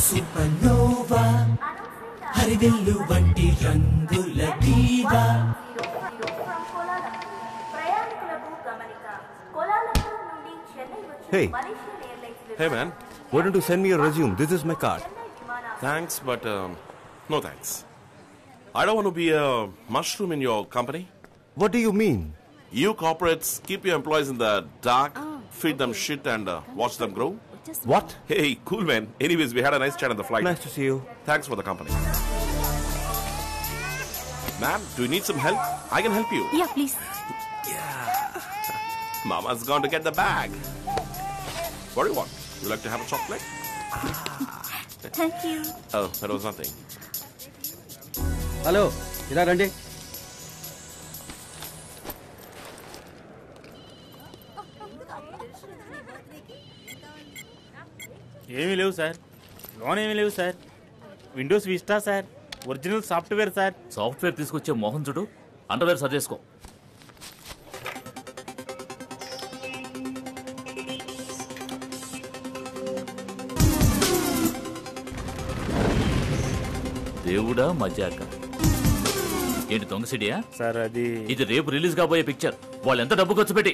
Supernova హరివిల్లు వంటి రంగుల దీవా. Hey. Hey man, why don't you send me your resume? This is my card. Thanks, but no thanks. I don't want to be a mushroom in your company. What do you mean? You corporates keep your employees in the dark, feed them shit and watch them grow. What? Hey, cool man. Anyways, we had a nice chat on the flight. Nice to see you. Thanks for the company. Ma'am, do you need some help? I can help you. Yeah, please. Mama's gone to get the bag. What do you want? You like to have a chocolate? Thank you. Oh, that was nothing. Hello ఇలా రండి. ఏమీ లేవు sir, loan ఏమీ లేవు sir, Windows vista sir, original software sir. Software తీసుకొచ్చే మోహన్ చూడు, underwear search చేసుకో. దేవుడా మజాక. ఏంటి దొంగ సిడియా సార్? అది ఇది రేపు రిలీజ్ కాబోయే పిక్చర్. వాళ్ళు ఎంత డబ్బు ఖర్చు పెట్టి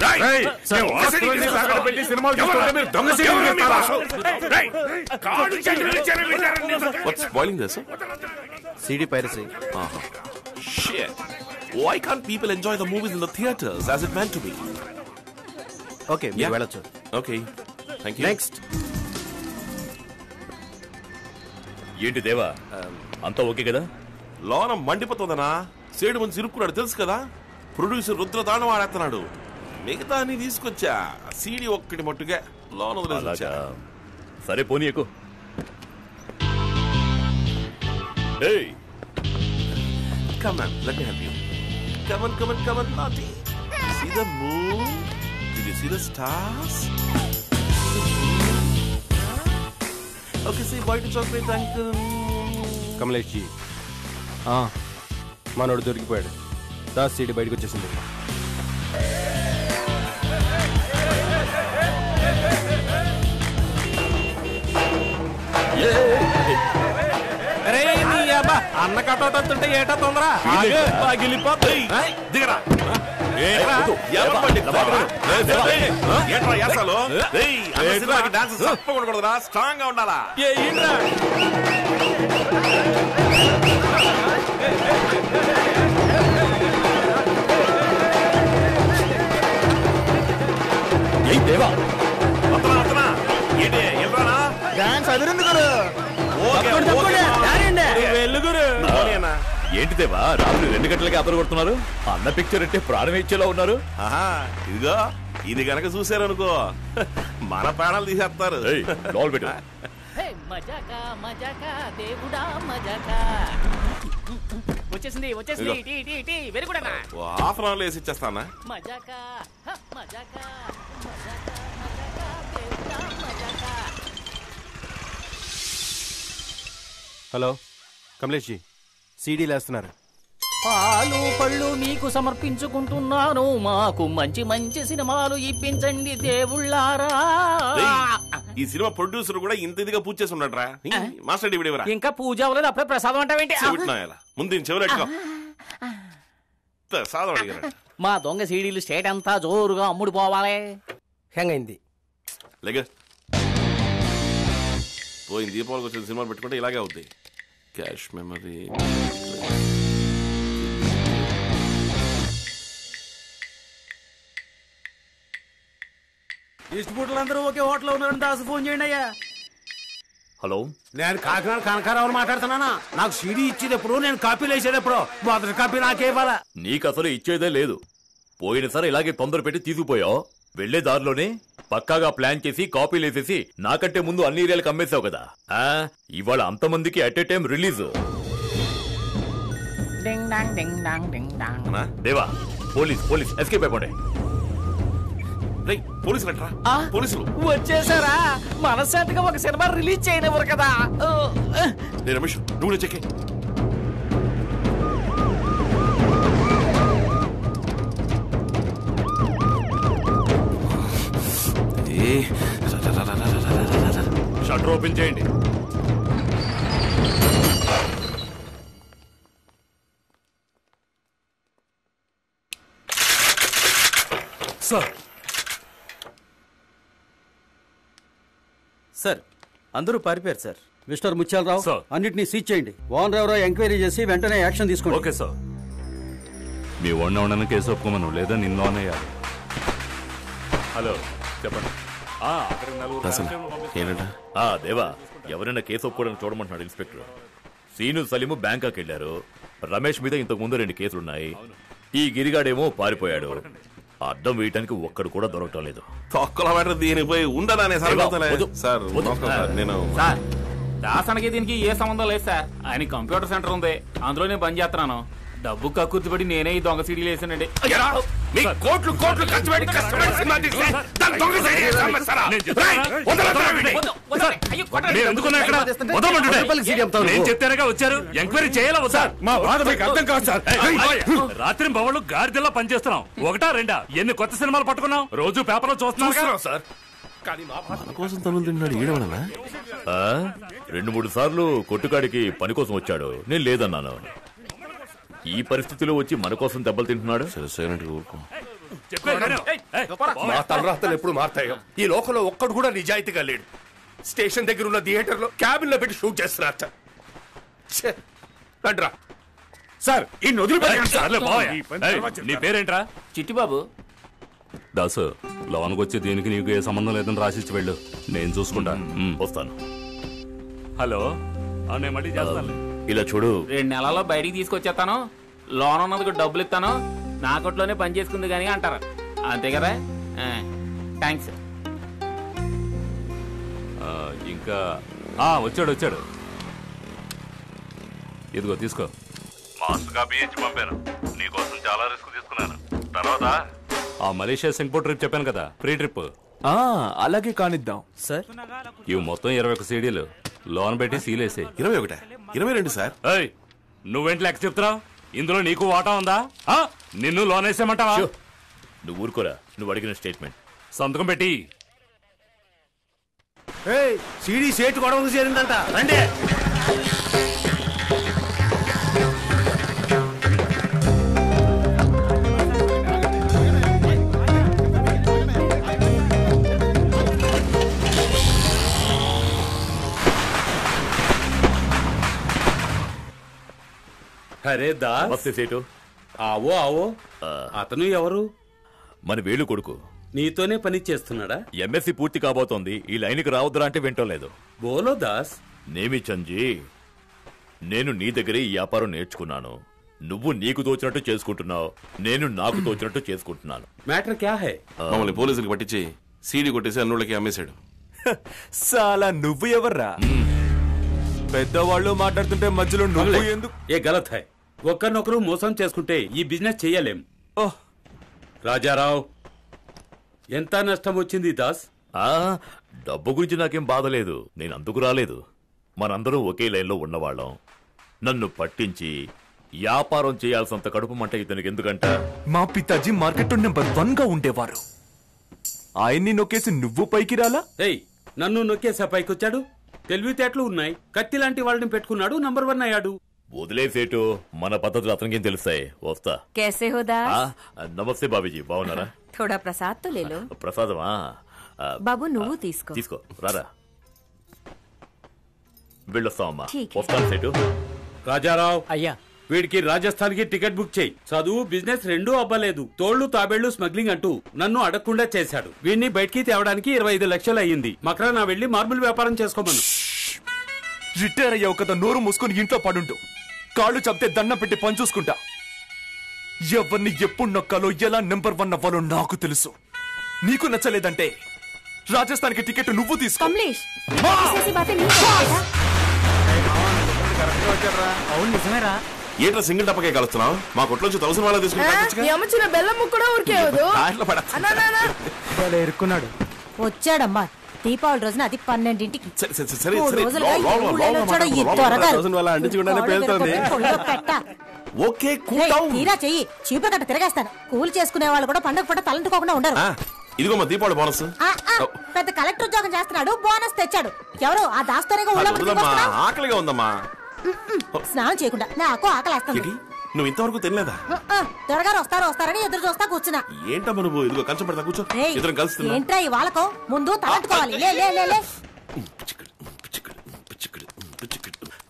What's spoiling this? CD piracy. Shit. Why can't people enjoy the movies in the theaters as it meant to be? Okay, మీరు వెళ్ళొచ్చు. Okay. Thank you. Next. ఏంటి దేవా, అంతా ఓకే కదా? లోన మండిపోతుందనా? సేడు మంచి ఇరుక్కున్నాడు తెలుసు కదా. ప్రొడ్యూసర్ రుద్రదానం ఆడేస్తున్నాడు. మిగతా అన్ని తీసుకొచ్చా. సీడీ ఒక్కటి మట్టుగా లోన వదిలేసొచ్చా. సరే పోనీ ఎక్కువ. Come on, let me help you. Come on, naughty. See the moon? Did you see the stars? Okay, say white chocolate, uncle. Kamlesh ji, మనోడు దొరికిపోయాడు. దాస్ సీడీ బయటకు వచ్చేసింది. అన్న కట్టవుతుంటే ఏటా తొందర దిగరా. డాన్స్ తప్పకూడదురా, స్ట్రాంగ్ గా ఉండాలా. దేవా డాన్స్ అదిరింది గురు. ఏంటి దేవా, రాత్రి 2 గంటలకి అదరు కొడుతున్నారు? అన్న పిక్చర్ అంటే ప్రాణం ఇచ్చేలా ఉన్నారు. ఇదిగో ఇది గనక చూసారనుకో మన ప్రాణాలు తీసేస్తారు. లోల్ పెట్టు. వచ్చేసింది వెరీ గుడ్ అన్న. హాఫ్ అన్ అవర్ వేసి ఇచ్చేస్తానా? హలో కమలేష్ జీ, సీడీలు వేస్తున్నారు. పాలు పళ్ళు మీకు సమర్పించుకుంటున్నాను. మాకు మంచి మంచి సినిమాలు ఇప్పించండి దేవుళ్ళారా. ఈ సినిమా ప్రొడ్యూసర్ కూడా ఇంత ఇదిగా పూజ చేసి ఉన్నాడ్రా. మాస్టర్ డివిడి ఎవరా? ఇంకా పూజ అవ్వలేదు, అప్పుడే ప్రసాదం అంటావేంటి? ముందు చెవులెట్టుకో. ప్రసాదం అడిగారు. మా దొంగ సీడీలు స్టేట్ అంతా జోరుగా అమ్ముడు పోవాలి. హ్యాంగ్ అయింది. లేక పోయింది. దీపావళికి వచ్చిన సినిమాలు పెట్టుకుంటే ఇలాగే అవుతాయి. Cash memory. డిస్ట్రిబ్యూటర్లు ఒకే హోటల్ ఉన్నారని దాసు ఫోన్ చేయండి అయ్యా. హలో, నేను కాకినాడ కనకారావు మాట్లాడుతున్నానా? నాకు సీడీ ఇచ్చేటప్పుడు, నేను కాపీలు వేసేటప్పుడు మొదటి కాపీ నాకే ఇవ్వాలా? నీకు అసలు ఇచ్చేదే లేదు. పోయినసారి ఇలాగే తొందర పెట్టి తీసుకుపోయావు. వెళ్లే దారిలోనే పక్కాగా ప్లాన్ చేసి కాపీలు వేసేసి నాకంటే ముందు అన్ని ఏరియాలకు అమ్మేశావు కదా. ఇవాళ అంతమందికి అట్ ఏ టైం రిలీజ్. దేవా, పోలీస్ ఎస్కేప్ అయిపోండి. పోలీసులు వచ్చేసారా? మనశ్శాంతిగా ఒక సినిమా రిలీజ్ చేయనివ్వరు కదా. రమేష్, నువ్వు చెక్కే. షట్టర్ ఓపెన్ చేయండి. సార్ సార్ అందరూ పారిపోయారు సార్. మిస్టర్ ముత్యాలరావు అన్నిటినీ సీజ్ చేయండి. ఓనర్ ఎవరో ఎంక్వైరీ చేసి వెంటనే యాక్షన్ తీసుకోండి. Okay sir. మీ వాడిని ఉండని కేసు ఒప్పుకోమను, లేదా నిన్ను అనేయాలి. హలో చెప్పండి. దేవా ఎవరైనా కేసు ఒప్పుకోవడానికి చూడమంటున్నాడు ఇన్స్పెక్టర్. సీను సలీము బ్యాంకాక్ వెళ్లారు. రమేష్ మీద ఇంతకు ముందు 2 కేసులున్నాయి. ఈ గిరిగాడేమో పారిపోయాడు. అడ్డం వేయటానికి ఒక్కడు కూడా దొరకటం లేదు. దీనిపోయి ఉండదానే సార్. నేను దాసానికి దీనికి ఏ సంబంధం లేదు సార్. ఆయన కంప్యూటర్ సెంటర్ ఉంది, అందులో నేను పని చేస్తున్నాను. డబ్బు కక్కుర్తిపడి నేనే ఈ దొంగ సీడీలు వేసానండి. కోట్లు ఖర్చు పెట్టి కష్టపడి సినిమా తీస్తే దాని దొంగ సైడ్ చేస్తారా? వచ్చారు ఎంక్వైరీ చేయాలా సార్? మా బాధ మీకు అర్థం కాదు సార్. రాత్రి బవళ్ళు గాడిదల్లా పనిచేస్తున్నాం. 1 2 ఎన్ని కొత్త సినిమాలు పట్టుకున్నాం. రోజు పేపర్ లో చూస్తున్నాం సార్. కోసం తనులు తిన్నాడు ఏడవడనా? 2-3 సార్లు కొట్టుకాడికి పని కోసం వచ్చాడు. నేను లేదన్నాను. ఈ పరిస్థితిలో వచ్చి మన కోసం దెబ్బలు తింటున్నాడు. మా తలరాతలు ఎప్పుడు మారుతాయో. ఈ లోకంలో ఒక్కడు కూడా నిజాయితీగా లేడు. స్టేషన్ దగ్గర ఉన్న థియేటర్ లో క్యాబిన్ లో పెట్టి షూట్ చేస్తున్నారు. సార్ ఈ నీ పేరేంట్రా? చిట్టిబాబు. దాసు లోనికి వచ్చి దీనికి నీకు ఏ సంబంధం లేదని రాసిచ్చి వెళ్ళు, నేను చూసుకుంటా. వస్తాను. హలో నేను మళ్ళీ చేస్తాను. ఇలా చూడు, 2 నెలల్లో బయటికి తీసుకొచ్చేస్తాను. లోన్ ఉన్నందుకు డబ్బులు ఇస్తాను. నా కొట్లోనే పని చేసుకుంది కానీ అంటారు. అంతే కదా? థ్యాంక్స్. ఇంకా వచ్చాడు. ఇదిగో తీసుకో. మాస్టర్ కాపీ ఇచ్చి పంపాను. నీకోసం చాలా రిస్క్ తీసుకున్నాను. తర్వాత ఆ మలేషియా సింగపూర్ ట్రిప్ చెప్పాను కదా, ఫ్రీ ట్రిప్. అలాగే కానిద్దాం సార్. ఇవి మొత్తం 21 సీడీలు. లోన్ పెట్టి సీలేసే. 21 22 సార్. నువ్వేంటి లెక్క చెప్తున్నావు? ఇందులో నీకు వాటా ఉందా? నిన్ను లోన్ వేసేమంటావా? నువ్వు ఊరుకోరా. నువ్వు అడిగిన స్టేట్మెంట్ సంతకం పెట్టి. సీడీ సేటు గొడవకు చేరిందంట. రండి. అరే దాస్, సేటు. ఆవో. అతను ఎవరు? మన వేలు కొడుకు. నీతోనే పని చేస్తున్నాడా? ఎంఎస్సి పూర్తి కాబోతోంది. ఈ లైన్కి రావద్దురా అంటే వింటలేదు. బోలో దాస్. నేమి చంజీ, నేను నీ దగ్గరే ఈ వ్యాపారం నేర్చుకున్నాను. నువ్వు నీకు తోచినట్టు చేసుకుంటున్నావు, నేను నాకు తోచినట్టు చేసుకుంటున్నాను. మ్యాటర్ క్యా హై? మమ్మల్ని పోలీసులకు పట్టించి సీడీ కొట్టేసి అన్నులకి అమ్మేశాడు. సాలా నువ్వు ఎవర్రా? పెద్దవాళ్ళు మాట్లాడుతుంటే మధ్యలో నువ్వు ఎందుకు? ఏ గలత్ హై. ఒక్కరినొకరు మోసం చేసుకుంటే ఈ బిజినెస్ చెయ్యలేం. రాజారావు, ఎంత నష్టం వచ్చింది దాస్? డబ్బు గురించి నాకేం బాధ లేదు. నేను అందుకు రాలేదు. మనందరం ఒకే లైన్లో ఉన్నవాళ్ళం. నన్ను పట్టించి వ్యాపారం చేయాల్సినంత కడుపు మంట ఇతనికి ఎందుకంట? మా పితాజీ మార్కెట్ నెంబర్ 1 గా ఉండేవారు. ఆయన్ని నొక్కేసి నువ్వు పైకి రాలా? నన్ను నొక్కేసా పైకొచ్చాడు. తెలివితేటలు ఉన్నాయి. కత్తి లాంటి వాళ్ళని పెట్టుకున్నాడు, నంబర్ 1 అయ్యాడు. వదిలేసేటు, మన పద్ధతులు అతనికేం తెలుస్తాయి. వస్తా. कैसे हो दास? నమస్తే బాబీజీ, బాగున్నారా? थोड़ा प्रसाद तो ले लो. ప్రసాదమా? బాబు నువ్వు తీసుకో. తీసుకో, రారా. వెళ్ళొస్తామమ్మా. ठीक है. వస్తాను సేటు. రాజారావు అయ్యా, వీడికి రాజస్థాన్ కి టికెట్ బుక్ చేయి. చదువు బిజినెస్ రెండూ అవ్వలేదు. తోళ్లు తాబేళ్లు స్మగ్లింగ్ అంటూ నన్ను అడగకుండా చేశాడు. వీడిని బయటికి తేవడానికి 25 లక్షలు అయ్యింది. మకరా వెళ్లి మార్బుల్ వ్యాపారం చేసుకోమను. రిటైర్ అయ్యావు కదా, నోరు మూసుకొని ఇంట్లో పడుంటూ. కాళ్ళు చంపితే దండం పెట్టి పని చూసుకుంటా. ఎవరిని ఎప్పుడు నొక్కాలో, ఎలా నెంబర్ 1 అవ్వాలో నాకు తెలుసు. నీకు నచ్చలేదంటే రాజస్థాన్ కి టికెట్ నువ్వు తీసుకో. అవును నిజమేరా. ఏంట్రా సింగిల్ టప్పకే కలుస్తున్నావు? మా కొట్లోంచి 1000 వాళ్ళ తీసుకుంటా. బెల్లం కూడా ఇరుక్కున్నాడు. వచ్చాడమ్మా దీపావళి రోజున, అది 12ంటికి. తీరా చెయ్యి చీపురు కట్ట తిరగేస్తాను. కూలి చేసుకునే వాళ్ళు కూడా పండగ పూట తలంటుకోకుండా ఉండరు. ఇదిగో మా దీపావళి బోనస్. పెద్ద కలెక్టర్ ఉద్యోగం చేస్తున్నాడు, బోనస్ తెచ్చాడు. ఎవరు ఆ దాస్తోనే ఆకలిగా ఉందమ్మా. స్నానం చేయకుండా నాకు ఆకలేస్తుంది. నువ్వు ఇంతవరకు తినలేదా? త్వరగా వస్తారని ఎదురు చూస్తా కూర్చున్నా. ఏంటమ్మా నువ్వు? ఇదిగో కంచం పెడతా కూర్చో, ఇద్దరం కలిసి. ఏంట్రా ఈ వాళ్ళకో ముందు తలంటుకోవాలి. లే లే లే లే.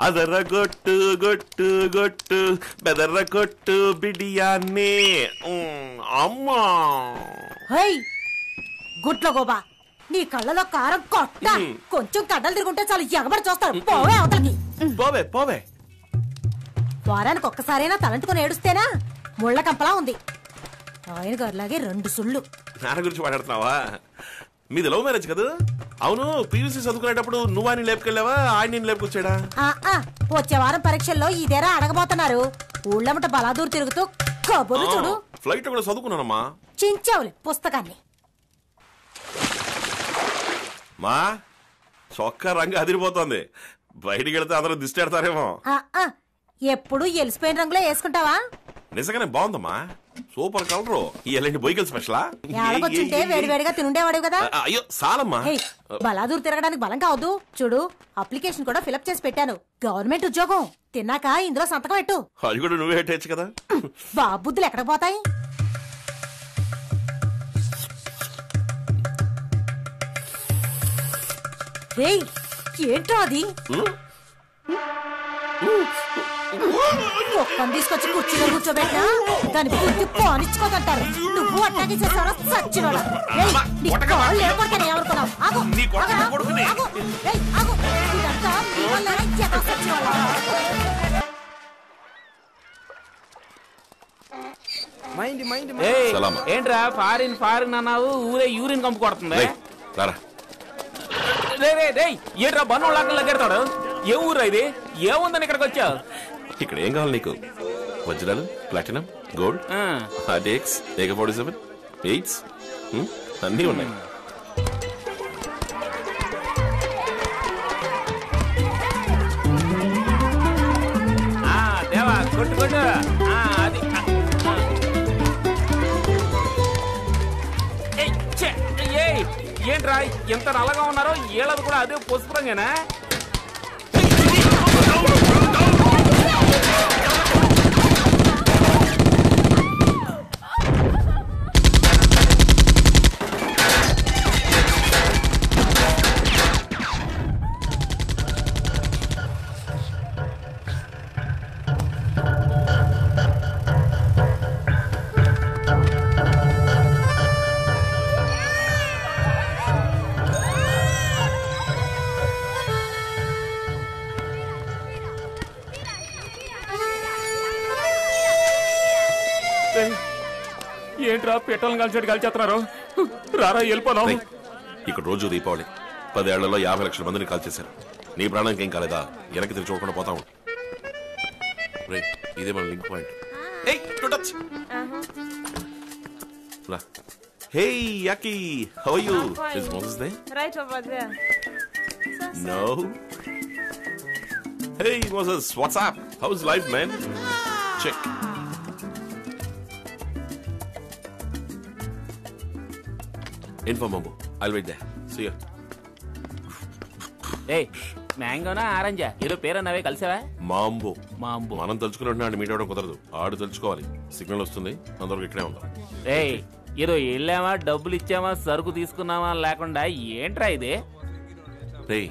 అదర గొట్టు గొట్టు గొట్టు బెదర్ర కొట్టు బిడియాన్ని. అమ్మా గుట్లో గోబా, నీ కళ్ళలో కారం కొట్ట. కొంచెం కడ్డలు తిరుగుంటే చాలు ఎగబడి చూస్తారు. పోవే అవతలకి. పోవే పోవే. వారానికి ఒక్కసారైనా తలంటుకుని ఏడుస్తేనా ముళ్ళ కంపలా ఉంది. ఆయన గారిలాగే 2 సుళ్ళు. నాన్న గురించి మాట్లాడుతున్నావా? మీది లవ్ మ్యారేజ్ కదా? అవును, పీయూసీ చదువుకునేటప్పుడు నువ్వు ఆయన లేపుకెళ్ళావా, ఆయన లేపుకొచ్చాడా? వచ్చే వారం పరీక్షల్లో ఇదేరా అడగబోతున్నారు. ఊళ్ళమ్మట బలాదూరు తిరుగుతూ కబుర్లు చూడు. ఫ్లైట్ కూడా చదువుకున్నానమ్మా. చించావులే పుస్తకాన్ని. మా చొక్కా రంగు అదిరిపోతుంది. బయటికి వెళ్తే అందరూ దిష్టి పెడతారేమో. ఎప్పుడు ఎలిసిపోయిన రంగులో వేసుకుంటావా? నిజంగానే బాగుందమ్మా, సూపర్ కలరు. ఇలాంటి బొయ్యకల్ స్పెషలా? ఏడకొచ్చుంటే వేడివేడిగా తినుండేవాడు కదా. అయ్యో సాలమ్మా. బలాదూరు తిరగడానికి బలం కావద్దు. చూడు, అప్లికేషన్ కూడా ఫిలప్ చేసి పెట్టాను. గవర్నమెంట్ ఉద్యోగం. తిన్నాక ఇందులో సంతకం పెట్టు. అది కూడా నువ్వే పెట్టచ్చు కదా. బాబుద్దులు ఎక్కడ పోతాయి? ఏంటో అది? ఒక్కని తీసుకొచ్చి కుర్చీలో కూర్చోబెట్టా దాని బుద్ధి పోనిచ్చుకోదంటారు. నువ్వు అట్టాగే చేసావరా సచ్చినోడా? లేకపోతే ఎవరుకున్నావు? ఏంట్రా ఫారిన్ ఫారిన్ అన్నావు, ఊరే యూరిన్ కంపు కొడుతుంది. ఏంట్రా బన్ను లగ్గెడతాడు? ఏ ఊరా ఇది? ఏముందని ఇక్కడికి వచ్చావు? ఇక్కడ ఏం కావాలి నీకు? వజ్రాలు, platinum, gold, Dake's, AK-47, 8s అన్నీ ఉన్నాయి. దేవా కొట్టు కొట్టు. అది ఏంట్రా ఎంత నల్లగా ఉన్నారో? ఏళ్ళది కూడా అదే పసుపు రంగేనా? ఏంట్రా పెట్రోల్ కలిసేట్టు కలిచేస్తున్నారు? రారా వెళ్ళిపోదాం. ఇక్కడ రోజు దీపావళి 10 ఏళ్లలో 50 లక్షల మందిని కాల్ చేశారు. నీ ప్రాణానికి ఏం కాలేదా? వెనక్కి తిరిగి చూడకుండా పోతావు. ఇదే మన link point. Hey Yaki, how are you? Is Moses there? Right over there. No. Hey Moses, what's up? How's life, man? Check. Info Mambo. I'll wait there. See you. Hey, మ్యాంగోనా ఆరెంజా? ఏదో పేరన్నావే కలిసావా? మాంబో. మాంబో. మనం తలుచుకున్నట్టు మీట్ అవడం కుదరదు. ఆడు తలుచుకోవాలి. Signal వస్తుంది, అందరికి ఇక్కడే ఉందాం. ఏయ్, ఏదో వెళ్ళామా, డబ్బులు ఇచ్చామా, సరుకు తీసుకున్నామా లేకుండా ఏంట్రా ఇది? రేయ్,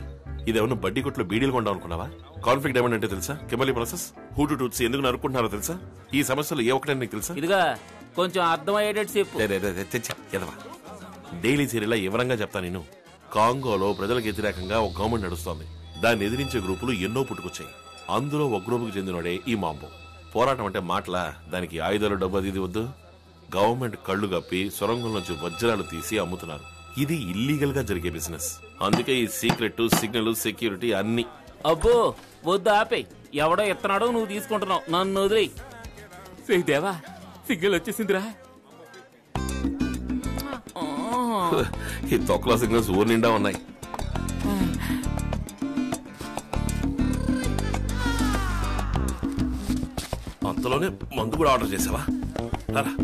ఇదేమన్నా బడ్డీ కొట్లో బీడీలు కొండాం అనుకున్నావా? కాన్ఫ్లిక్ట్ డైమండ్ అంటే తెలుసా? కెమలి ప్రాసెస్, హూటు టూట్స్ ఎందుకు నరుక్కుంటున్నారో తెలుసా? ఈ సమస్యలు ఏ ఒక్కటే నీకు తెలుసా? ఇదిగా కొంచెం అర్థమయ్యేటట్టు చెప్పు. ఎదవా, డైలీ సీరియల్ వివరంగా చెప్తా. నేను కాంగోలో ప్రజలకు వ్యతిరేకంగా ఒక గవర్నమెంట్ నడుస్తోంది. దాన్ని ఎదిరించే గ్రూపులు ఎన్నో పుట్టుకొచ్చాయి. అందులో ఒక గ్రూపుకి చెందినోడే ఈ మాంబో. పోరాటం అంటే మాటలా, దానికి ఆయుధాలు, డబ్బు అది వద్దు. గవర్నమెంట్ కళ్లు కప్పి సొరంగం నుంచి వజ్రాలు తీసి అమ్ముతున్నారు. ఇది ఇల్లీగల్ గా జరిగే బిజినెస్. అందుకే ఈ సీక్రెట్, సిగ్నల్, సెక్యూరిటీ అన్ని. అబ్బో వద్దు, ఆపే. ఎవడో ఎత్తనాడో నువ్వు తీసుకుంటున్నావు, నన్ను వదిలేయ్. దేవా, సిగ్నల్ వచ్చేసిందిరా. ఈ తొక్కలో సిగ్నల్స్ ఊరు నిండా ఉన్నాయి. అంతలోనే మందు కూడా ఆర్డర్ చేసావా? రారా.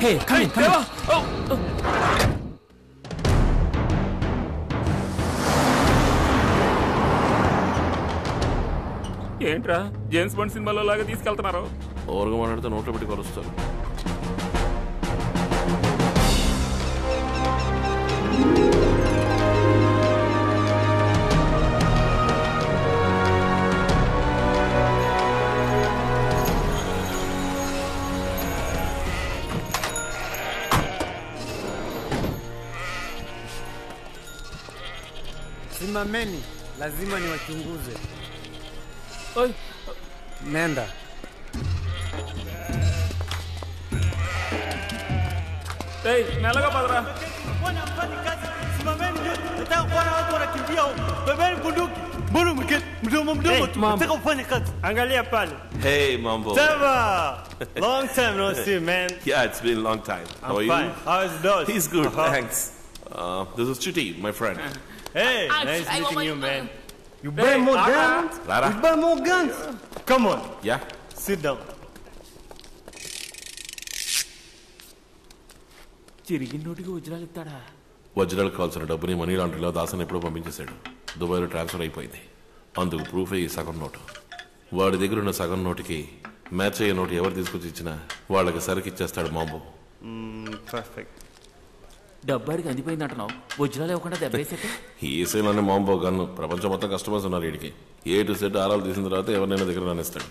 Hey, come in, come in. ఏంట్రా జేమ్స్ బాండ్ సినిమాలో లాగా తీసుకెళ్తున్నారు? ఓవర్గా మాట్లాడితే నోట్లో పెట్టి కలుస్తారు. Simameni, lazima niwachunguze. Oi. Nenda. Hey, మెల్లగా పదరా. Simameni, nataka kuona watu wanakimbia huko. Bebeni bunduki. Mbona mdomo nataka ufanye kazi. Angalia pale. Hey, Mambo. Trevor. Long time no see, man. Yeah, it's been a long time. How are you? Fine. How is Dodge? He's good, thanks. This is Chitty, my friend. Hey, nice meeting you, man. You buy more guns? Lara. You buy more guns? Come on. Yeah. Sit down. చిరిగిన నోటికి వజ్రాలు ఇస్తాడా? వజ్రాలు కావాల్సిన డబ్బుని money లాండ్రీలో Dasan ఎప్పుడో పంపించేశాడు. దుబాయ్లో ట్రాన్స్ఫర్ అయిపోయింది. అందుకు ప్రూఫ్ ఈ సగం నోటు. వాడి దగ్గర ఉన్న సగం నోటుకి మ్యాచ్ అయ్యే నోటు ఎవరు తీసుకొచ్చి ఇచ్చినా వాళ్ళకి సరికి ఇచ్చేస్తాడు మాంబో. పర్ఫెక్ట్. డబ్బాడికి అందిపోయింది అంటున్నావు, వజ్రాలు ఇవ్వకుండా దెబ్బేసేట. ఈ సేలోనే మాంబో గన్ను. ప్రపంచం మొత్తం కస్టమర్స్ ఉన్నారు వీడికి. ఏ టు సెట్ ఆరాలు తీసిన తర్వాత ఎవరినైనా దగ్గర రానిస్తాడు.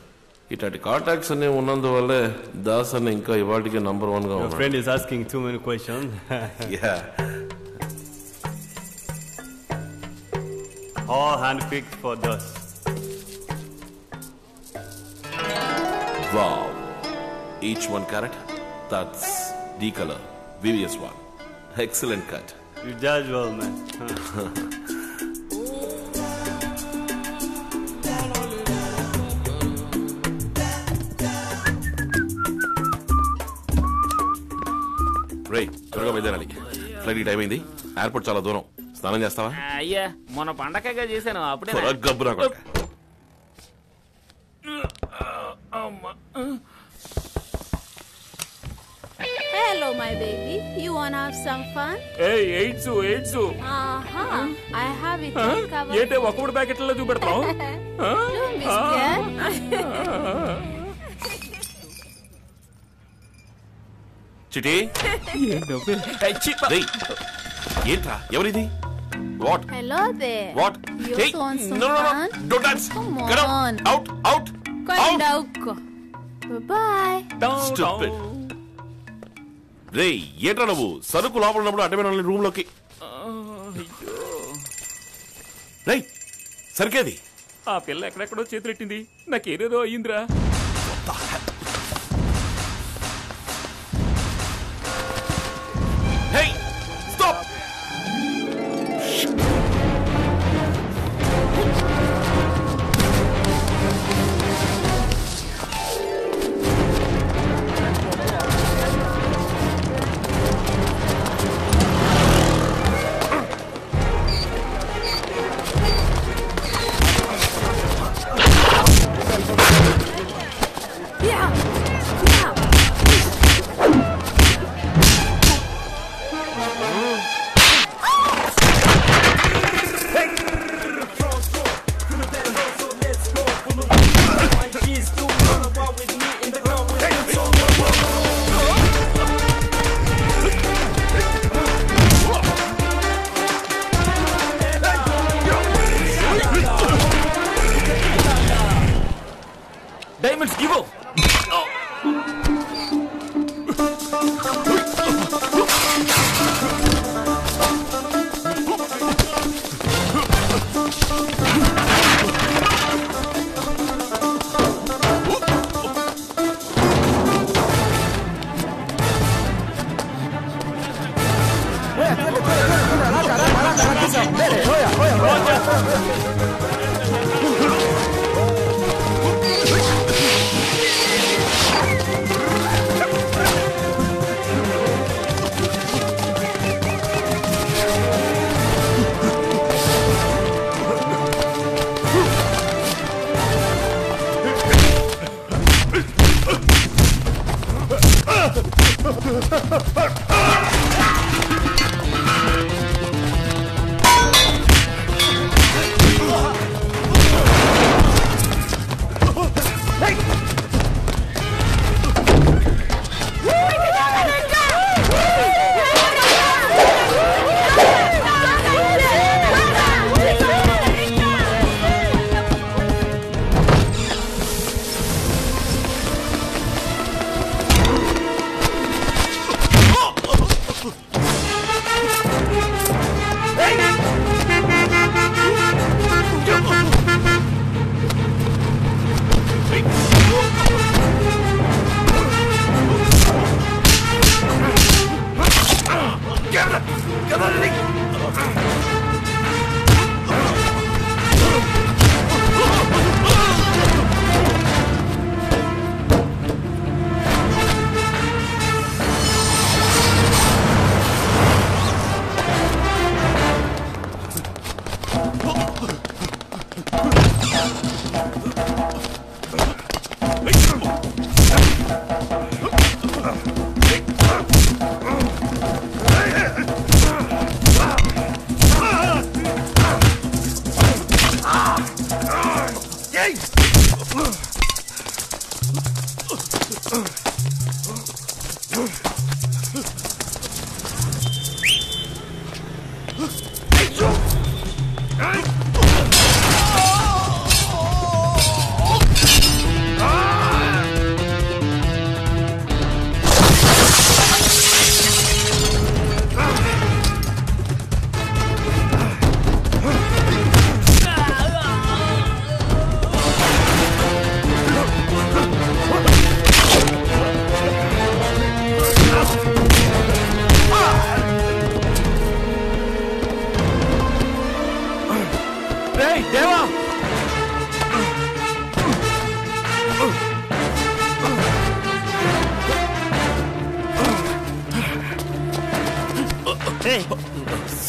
ఇట్లాంటి కాంటాక్ట్స్ అన్ని ఉన్నందువల్లే దాస్ అన్న ఇంకా ఇవాటికి నంబర్ 1 గా ఉన్నాడు. Your friend is asking too many questions. Yeah. All handpicked for dust. Wow. Each 1 carat. That's D color. VVS 1. Excellent cut. You judge well, man. రే, త్వరగా బయలుదేరాలి. ఫ్లైట్ టైం అయింది. ఎయిర్పోర్ట్ చాలా దూరం. స్నానం చేస్తావా? అయ్యా మొన్న పండగగా చేశాను అప్పుడే. గబ్బురా కొడుకా. Hello, my baby. You wanna have some fun? Hey, AIDS. I have it covered. ఏంటే ఒక్కొక్కటి ప్యాకెట్లలో చూపెడతావు? Don't be scared. చిటి ఏంట్రా ఎవరిది? What? Hello there. What? You also want some fun? Don't dance. Come Get on. out. Out. Bye. Stupid. రే, ఏంట్రా నువ్వు? సరుకు లోపల ఉన్నప్పుడు అడ్డమైన రూమ్ లోకి. రేయ్, సరికేది? ఆ పిల్ల ఎక్కడెక్కడో చేతులెట్టింది. నాకేదేదో అయ్యిందిరా. Hey, stop. Diamonds, give up.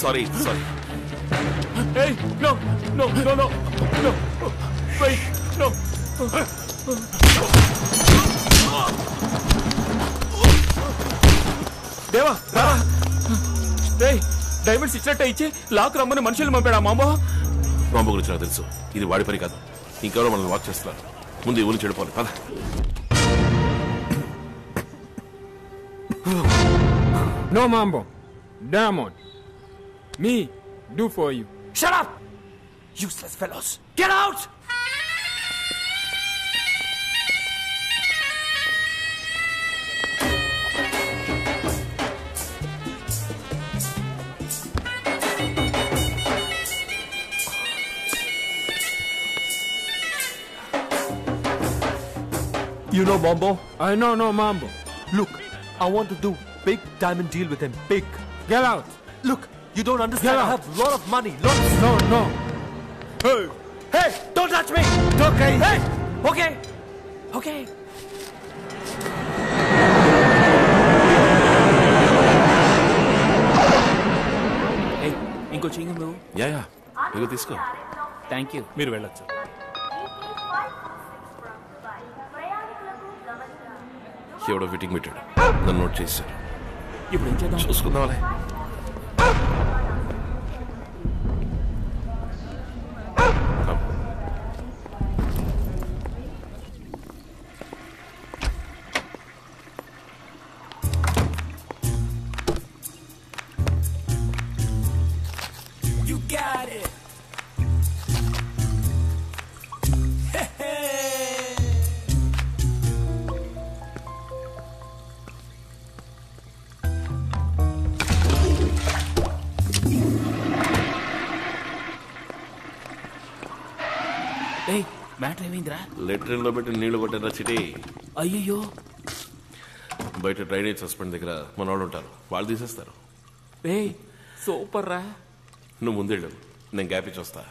Sorry. Hey, no. Wait, no. దేవా డైమండ్స్ ఇచ్చినట్టే ఇచ్చి లాక్ రమ్మని మనుషులు పంపాడా మాంబో గురించి నాకు తెలుసు. ఇది వాడి పని కాదు. ఇంకెవరో మనల్ని వాచ్ చేస్తున్నారు. ముందు ఊరిని చెడిపోవాలి పద. No, Mambo. Diamond. Me, do for you. Shut up! Useless fellows. Get out! You know Mambo? I know no Mambo. Look, I want to do big diamond deal with him. Big. Get out. Look, you don't understand. I have a lot of money. Lots. No. Hey, don't touch me. Okay. Hey, okay. Hey, ఇంకో చింగు నువ్వు. Yeah ఇగో తీసుకో. Thank you. మీరు వెళ్ళొచ్చు. ఎవడో fitting పెట్టాడు. నన్ను note చేశాడు. ఇప్పుడు ఏం చేద్దాం? చూసుకుందాంలే. You got it. మ్యాటర్ ఏమైందిరా? లెట్రిన్ లో పెట్టి నీళ్లు కొట్టారా చిటి. అయ్యయ్యో. బయట డ్రైనేజ్ సస్పెండ్ దగ్గర మన వాళ్ళు ఉంటారు. వాళ్ళు తీసేస్తారు. సూపర్ రా. నువ్వు ముందేళ్ళు, నేను గ్యాప్ ఇచ్చి వస్తా.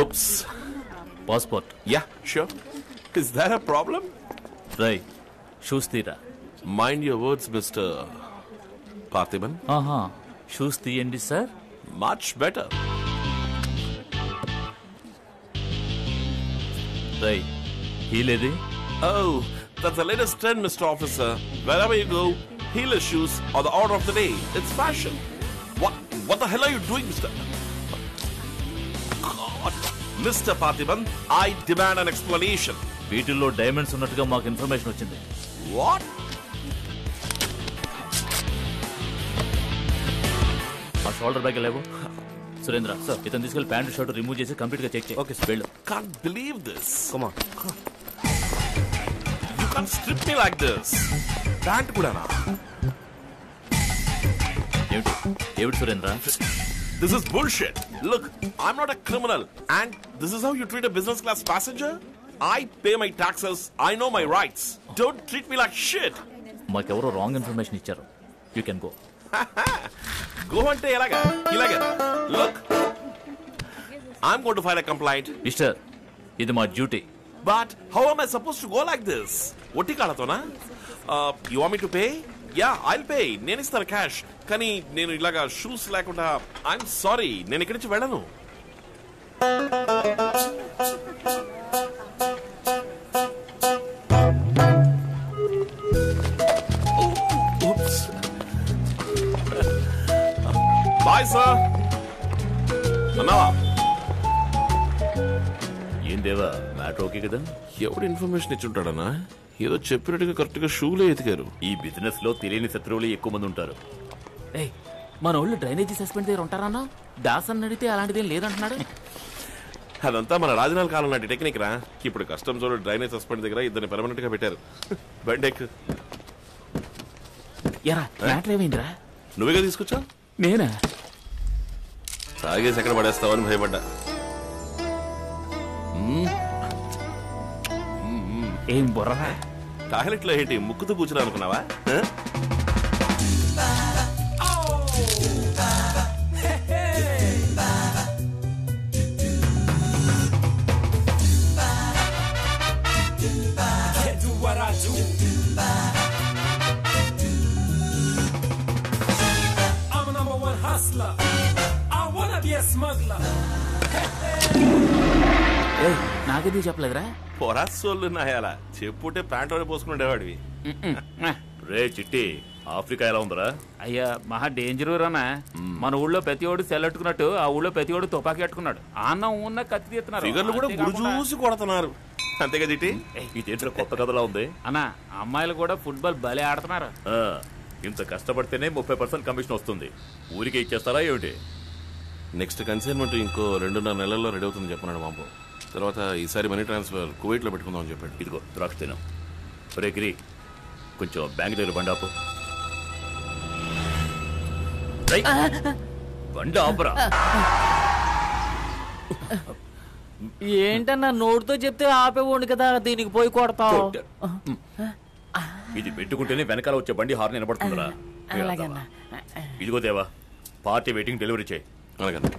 Oops. Passport. Yeah, sure. Is that a problem? Right. Shoes తీరా. Mind your words, Mr. Parthiban. Shoes తీయండి సార్. Much better. రై హీలేది? Oh, that's the latest trend, Mr. Officer. Wherever you go, heeless shoes are the order of the day. It's fashion. What the hell are you doing, Mr. God. Mr. Parthiban, I demand an explanation. వీటిల్లో diamonds ఉన్నట్టుగా మాకు information వచ్చింది. What? ఆ shoulder bag లేవు. Surendra sir, ఇతను తీసుకెళ్లి pant shirt remove చేసి complete గా చెక్ చేయి. ఓకే సార్, వెళ్ళు. Can't believe this. Come on. You can't strip me like this. Pant కూడానా? ఏమిటి Surendra? This is bullshit. Look, I'm not a criminal, and this is how you treat a business class passenger? I pay my taxes. I know my rights. Don't treat me like shit. మాకెవరో wrong information ఇచ్చారు. You can go. Go అంటే ఎలాగా? ఇలాగా? Look, I'm going to file a complaint. Mister, ఇది మా duty. But how am I supposed to go like this? ఒట్టి కాళ్ళతోనా? You want me to pay? Yeah, I'll pay. నేను ఇస్తాను cash. కానీ నేను ఇలాగా షూస్ లేకుండా ఐఎమ్ సారీ, నేను ఇక్కడి నుంచి వెళ్ళను. Bye sir. అన్నావా? ఏం దేవా, మ్యాటర్ ఓకే కదా? ఎవడు ఇన్ఫర్మేషన్ ఇచ్చుంటాడన్నా? ఏదో చెప్పినట్టుగా కరెక్ట్ గా షూలే ఎతికారు. ఈ బిజినెస్ లో తెలియని శత్రువులు ఎక్కువ మంది ఉంటారు. మన వాళ్ళు డ్రైనేజీ సస్పెండ్ దగ్గర ఉంటారన్నా? దాస్ అని అడిగితే అలాంటిదేం లేదంటున్నాడు. అదంతా మన రాజనాల కాలం నాటి టెక్నిక్ రా. ఇప్పుడు కస్టమ్స్ వాళ్ళు డ్రైనేజ్ సస్పెండ్ దగ్గర ఇద్దరిని పెర్మనెంట్ గా పెట్టారు. బండెక్ ఎరా మ్యాటర్ ఏమైందిరా? నువ్వేగా తీసుకొచ్చా? నేనా? తాగేసి ఎక్కడ పడేస్తావని భయపడ్డా. ఏం బుర్రా? టాయిలెట్ లో ఏంటి ముక్కుతూ కూర్చున్నా అనుకున్నావా? నాకేది చెప్పలేదురా? పొరాసోళ్ళు నాయాలా చెప్పుంటే ప్యాంట్ పోసుకునేవాడివి. రే చిట్టి, ఆఫ్రికా ఎలా ఉందరా? అయ్యా మహా డేంజర్ రానా. మన ఊళ్ళో ప్రతి ఓడు సెల్లట్టుకున్నట్టు ఆ ఊళ్ళో ప్రతి ఓడు తుపాకీ కట్టుకున్నాడు. అన్నం ఉన్న కత్తి తీస్తున్నారు. ఫిగర్లు కూడా గురు చూసి కొడుతున్నారు. అంతేగా చిట్టి? ఇదేంటో కొత్త కథలా ఉంది అన్నా. అమ్మాయిలు కూడా ఫుట్బాల్ భలే ఆడుతున్నారు. ఇంత కష్టపడితేనే 30% కమిషన్ వస్తుంది. ఊరికే ఇచ్చేస్తారా ఏమిటి? నెక్స్ట్ కన్సైన్మెంట్ ఇంకో 2.5 నెలల్లో రెడీ అవుతుంది చెప్పన్నాడు మాంబో. తర్వాత ఈసారి మనీ ట్రాన్స్ఫర్ కువైట్ లో పెట్టుకుందాం అని చెప్పాడు. ఇదిగో ద్రాక్ష తినం. రే గిరి, కొంచెం బ్యాంక్ దగ్గర బండి ఆపు. బండి ఆపురా. ఏంటన్నా నోటితో చెప్తే ఆపేవాడు కదా, దీనికి పోయి కొడతావు. ఇది పెట్టుకుంటేనే వెనకాల వచ్చే బండి హార్న్ వినపడుతుందిరా. ఇదిగో దేవా, పార్టీ వెయిటింగ్ డెలివరీ చేయి. అలాగన్నా.